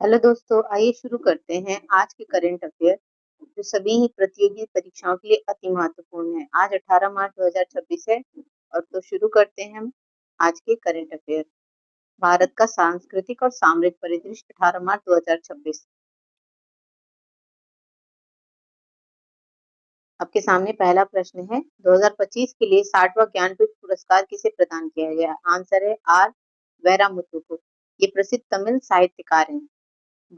Hello दोस्तों, आइए शुरू करते हैं आज के करंट अफेयर जो सभी ही प्रतियोगी परीक्षाओं के लिए अति महत्वपूर्ण है। आज 18 मार्च 2026 है। और तो शुरू करते हैं हम आज के करंट अफेयर। भारत का सांस्कृतिक और सामरिक परिदृश्य 18 मार्च 2026। आपके सामने पहला प्रश्न है, 2025 के लिए 60वां ज्ञानपीठ पुरस्कार किसे प्रदान किया गया? आंसर है आर वैरामुत्तु को। ये प्रसिद्ध तमिल साहित्यकार हैं।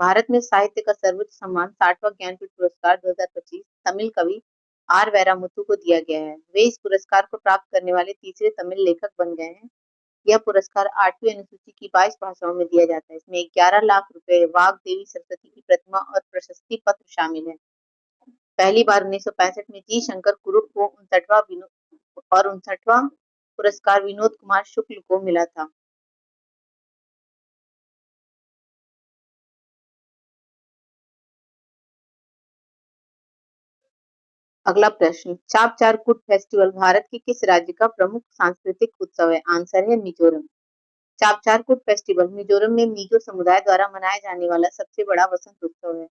भारत में साहित्य का सर्वोच्च सम्मान 60वां ज्ञानपीठ पुरस्कार 2025 तमिल कवि आर वैरामुत्तु को दिया गया है। वे इस पुरस्कार को प्राप्त करने वाले तीसरे तमिल लेखक बन गए हैं। यह पुरस्कार 8वीं अनुसूची की 22 भाषाओं में दिया जाता है। इसमें 11 लाख रुपए, वाग देवी सरस्वती की प्रतिमा और प्रशस्ति पत्र शामिल है। पहली बार 1965 में जी शंकर कुरुप को 59वां पुरस्कार विनोद कुमार शुक्ल को मिला था। अगला प्रश्न, चाप चार कुट फेस्टिवल भारत के किस राज्य का प्रमुख सांस्कृतिक उत्सव है? आंसर है मिजोरम। चाप चार कुट फेस्टिवल मिजोरम में मिजो समुदाय द्वारा मनाया जाने वाला सबसे बड़ा वसंत उत्सव है।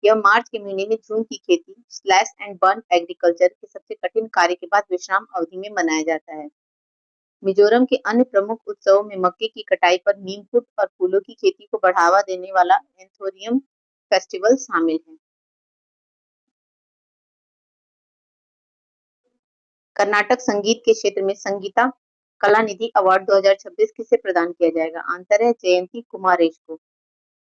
यह मार्च के महीने में झूम की खेती स्लैश एंड बर्न एग्रीकल्चर के सबसे कठिन कार्य के बाद विश्राम अवधि में मनाया जाता है। मिजोरम के अन्य प्रमुख उत्सवों में मक्के की कटाई पर नीमकुट और फूलों की खेती को बढ़ावा देने वाला एंथोरियम फेस्टिवल शामिल है। कर्नाटक संगीत के क्षेत्र में संगीता कलानिधि अवार्ड 2026 किसे प्रदान किया जाएगा? आंसर है जयंती कुमारेश को।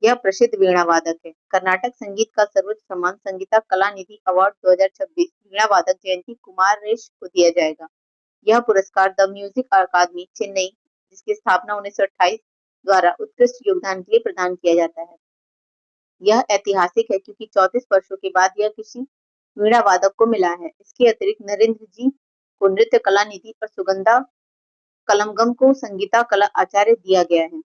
यह प्रसिद्ध वीणा वादक है। कर्नाटक संगीत का सर्वोच्च सम्मान संगीता कलानिधि अवार्ड 2026 वीणा वादक जयंती कुमारेश को दिया जाएगा। यह पुरस्कार द म्यूजिक अकादमी चेन्नई, जिसकी स्थापना 1928 द्वारा उत्कृष्ट योगदान के लिए प्रदान किया जाता है। यह ऐतिहासिक है क्योंकि 34 वर्षों के बाद यह किसी वीणा वादक को मिला है। इसके अतिरिक्त नरेंद्र जी को नृत्य कला निधि और सुगंधा कलमगम को संगीता कला आचार्य दिया गया है।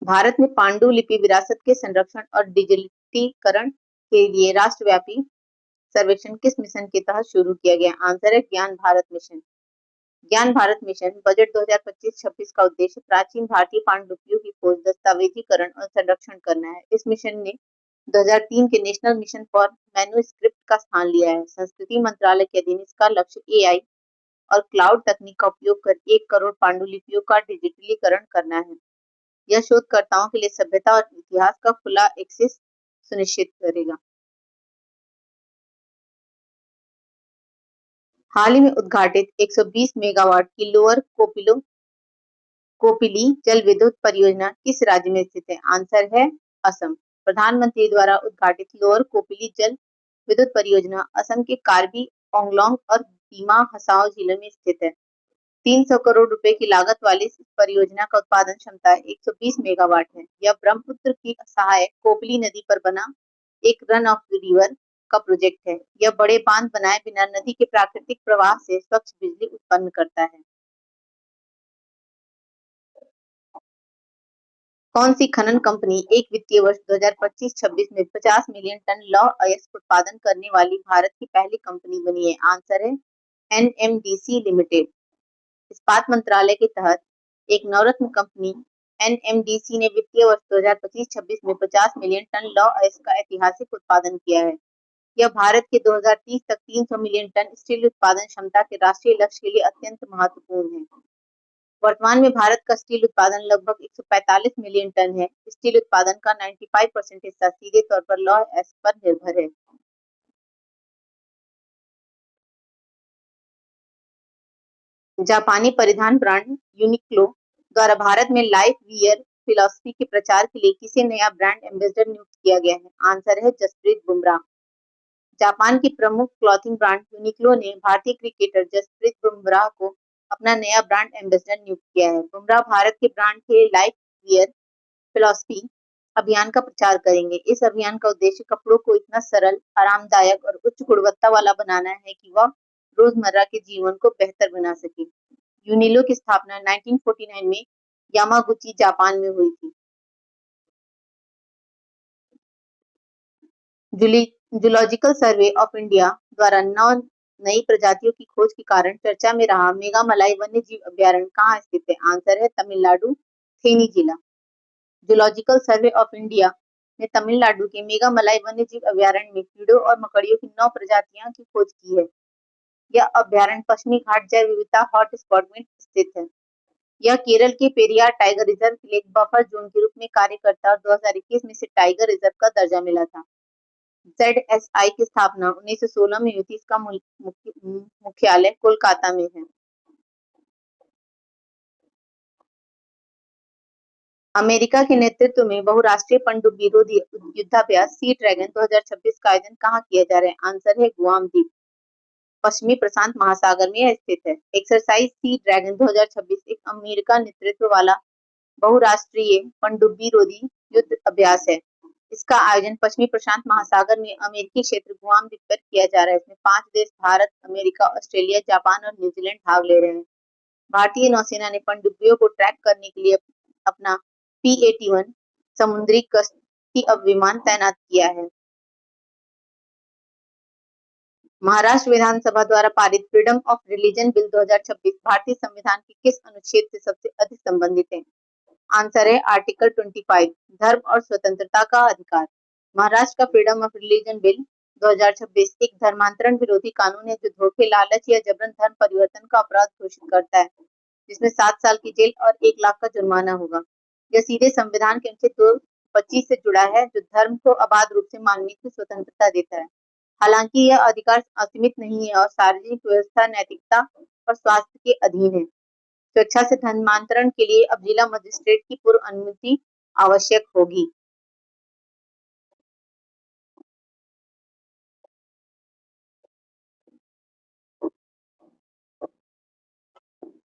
भारत में पांडुलिपि विरासत के संरक्षण और डिजिटलीकरण के लिए राष्ट्रव्यापी सर्वेक्षण किस मिशन के तहत शुरू किया गया? आंसर है ज्ञान भारत मिशन। ज्ञान भारत मिशन बजट 2025-26 का उद्देश्य प्राचीन भारतीय पांडुलिपियों की खोज, दस्तावेजीकरण और संरक्षण करना है। इस मिशन ने 2003 के नेशनल मिशन फॉर मैन्युस्क्रिप्ट का स्थान लिया है। संस्कृति मंत्रालय के अधीन इसका लक्ष्य एआई और क्लाउड तकनीक का उपयोग कर 1 करोड़ पांडुलिपियों का डिजिटलीकरण करना है। यह शोधकर्ताओं के लिए सभ्यता और इतिहास का खुला एक्सेस सुनिश्चित करेगा। हाल ही में उद्घाटित 120 मेगावाट की लोअर कोपिली जल विद्युत परियोजना किस राज्य में स्थित है? आंसर है असम। प्रधानमंत्री द्वारा उद्घाटित लोअर कोपिली जल विद्युत परियोजना असम के कार्बी आंगलोंग और दीमा हसाओ जिले में स्थित है। 300 करोड़ रुपए की लागत वाली इस परियोजना का उत्पादन क्षमता 120 मेगावाट है। यह ब्रह्मपुत्र की सहायक कोपली नदी पर बना एक रन ऑफ रिवर का प्रोजेक्ट है। यह बड़े बांध बनाए बिना नदी के प्राकृतिक प्रवाह से स्वच्छ बिजली उत्पन्न करता है। कौन सी खनन कंपनी एक वित्तीय वर्ष 2025-26 में 50 मिलियन टन लौह अयस्क उत्पादन करने वाली भारत की पहली कंपनी बनी है? आंसर है एनएमडीसी लिमिटेड। इस्पात मंत्रालय के तहत एक नवरत्न कंपनी एनएमडीसी ने वित्तीय वर्ष 2025-26 में 50 मिलियन टन लौह अयस्क का ऐतिहासिक उत्पादन किया है। यह भारत के 2030 तक 300 मिलियन टन स्टील उत्पादन क्षमता के राष्ट्रीय लक्ष्य के लिए अत्यंत महत्वपूर्ण है। वर्तमान में भारत का स्टील उत्पादन लगभग 145 मिलियन टन है। स्टील उत्पादन का 95% हिस्सा सीधे तौर पर लौह अयस्क पर निर्भर है। जापानी परिधान ब्रांड यूनिक्लो द्वारा भारत में लाइफ वियर फिलॉसफी के प्रचार के लिए किसे नया ब्रांड एम्बेसडर नियुक्त किया गया है? आंसर है जसप्रीत बुमराह। जापान की प्रमुख क्लॉथिंग ब्रांड यूनिक्लो ने भारतीय क्रिकेटर जसप्रीत बुमराह को अपना नया ब्रांड एम्बेसडर नियुक्त किया है। बुमराह भारत के ब्रांड के लाइफ वियर फिलॉसफी अभियान का प्रचार करेंगे। इस अभियान का उद्देश्य कपड़ों को इतना सरल, आरामदायक और उच्च गुणवत्ता वाला बनाना है कि वह रोजमर्रा के जीवन को बेहतर बना सके। यूनिलो की स्थापना 1949 में यामागुची जापान में हुई थी। जूलॉजिकल सर्वे ऑफ इंडिया द्वारा नई प्रजातियों की खोज के कारण चर्चा में रहा मेघामलाई वन्य जीव अभयारण्य कहाँ स्थित है? आंसर है तमिलनाडु, थेनी जिला। जूलॉजिकल सर्वे ऑफ इंडिया ने तमिलनाडु के मेघामलाई वन्य जीव अभयारण्य में कीड़ों और मकड़ियों की 9 प्रजातियों की खोज की है। यह अभयारण्य पश्चिमी घाट जैव विविधता हॉटस्पॉट में स्थित है। यह केरल के पेरियार टाइगर रिजर्व के लिए एक बफर जोन के रूप में कार्य करता है और 2021 में इसे टाइगर रिजर्व का दर्जा मिला था। ZSI की स्थापना 1916 में हुई थी। इसका मुख्यालय कोलकाता में है। अमेरिका के नेतृत्व में बहुराष्ट्रीय पनडुब्बी विरोधी युद्धाभ्यास सी ड्रैगन 2026 का आयोजन कहाँ किया जा रहा है? आंसर है गुआम द्वीप, पश्चिमी प्रशांत महासागर में यह स्थित है। एक्सरसाइज सी ड्रैगन 2026 एक अमेरिका नेतृत्व वाला बहुराष्ट्रीय पनडुब्बी विरोधी युद्ध अभ्यास है। इसका आयोजन पश्चिमी प्रशांत महासागर में अमेरिकी क्षेत्र गुआम द्वीप पर किया जा रहा है। इसमें 5 देश भारत, अमेरिका, ऑस्ट्रेलिया, जापान और न्यूजीलैंड भाग ले रहे हैं। भारतीय नौसेना ने पनडुब्बियों को ट्रैक करने के लिए अपना P-81 समुद्री गश्ती विमान तैनात किया है। महाराष्ट्र विधानसभा द्वारा पारित फ्रीडम ऑफ रिलीजन बिल 2026 भारतीय संविधान के किस अनुच्छेद से सबसे अधिक संबंधित है? आंसर है आर्टिकल 25, धर्म और स्वतंत्रता का अधिकार। महाराष्ट्र का फ्रीडम ऑफ रिलीजन बिल 2026 एक धर्मांतरण विरोधी कानून है जो धोखे, लालच या जबरन धर्म परिवर्तन का अपराध घोषित करता है, जिसमें 7 साल की जेल और 1 लाख का जुर्माना होगा। यह सीधे संविधान के अनुच्छेद 225 से जुड़ा है जो धर्म को अबाध रूप से मानने की स्वतंत्रता देता है। हालांकि यह अधिकार असीमित नहीं है और सार्वजनिक व्यवस्था, नैतिकता और स्वास्थ्य के अधीन है। स्वेच्छा से धर्मांतरण के लिए अब जिला मजिस्ट्रेट की पूर्व अनुमति आवश्यक होगी।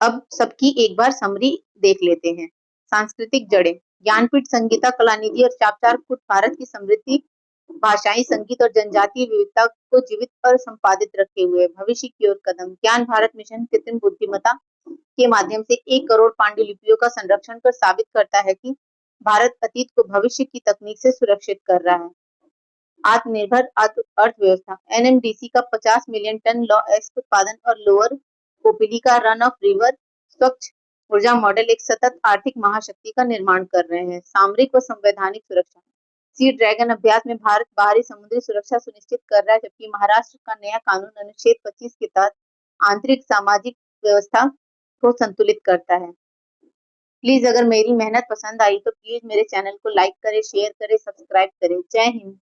अब सबकी एक बार समरी देख लेते हैं। सांस्कृतिक जड़ें, ज्ञानपीठ, संगीता, कलानिधि और चापचार कूट भारत की समृद्धि भाषाई, संगीत और जनजातीय विविधता को जीवित और संपादित रखे हुए भविष्य की ओर कदम। ज्ञान भारत मिशन कृत्रिम बुद्धिमत्ता के माध्यम से 1 करोड़ पांडुलिपियों का संरक्षण कर साबित करता है कि भारत अतीत को भविष्य की तकनीक से सुरक्षित कर रहा है। आत्मनिर्भर अर्थव्यवस्था, NMDC का 50 मिलियन टन लॉ एस्क उत्पादन और लोअर कोपिली का रन ऑफ रिवर स्वच्छ ऊर्जा मॉडल एक सतत आर्थिक महाशक्ति का निर्माण कर रहे हैं। सामरिक व संवैधानिक सुरक्षा, सी ड्रैगन अभ्यास में भारत बाहरी समुद्री सुरक्षा सुनिश्चित कर रहा है, जबकि महाराष्ट्र का नया कानून अनुच्छेद 25 के तहत आंतरिक सामाजिक व्यवस्था को संतुलित करता है। प्लीज अगर मेरी मेहनत पसंद आई तो प्लीज मेरे चैनल को लाइक करें, शेयर करें, सब्सक्राइब करें। जय हिंद।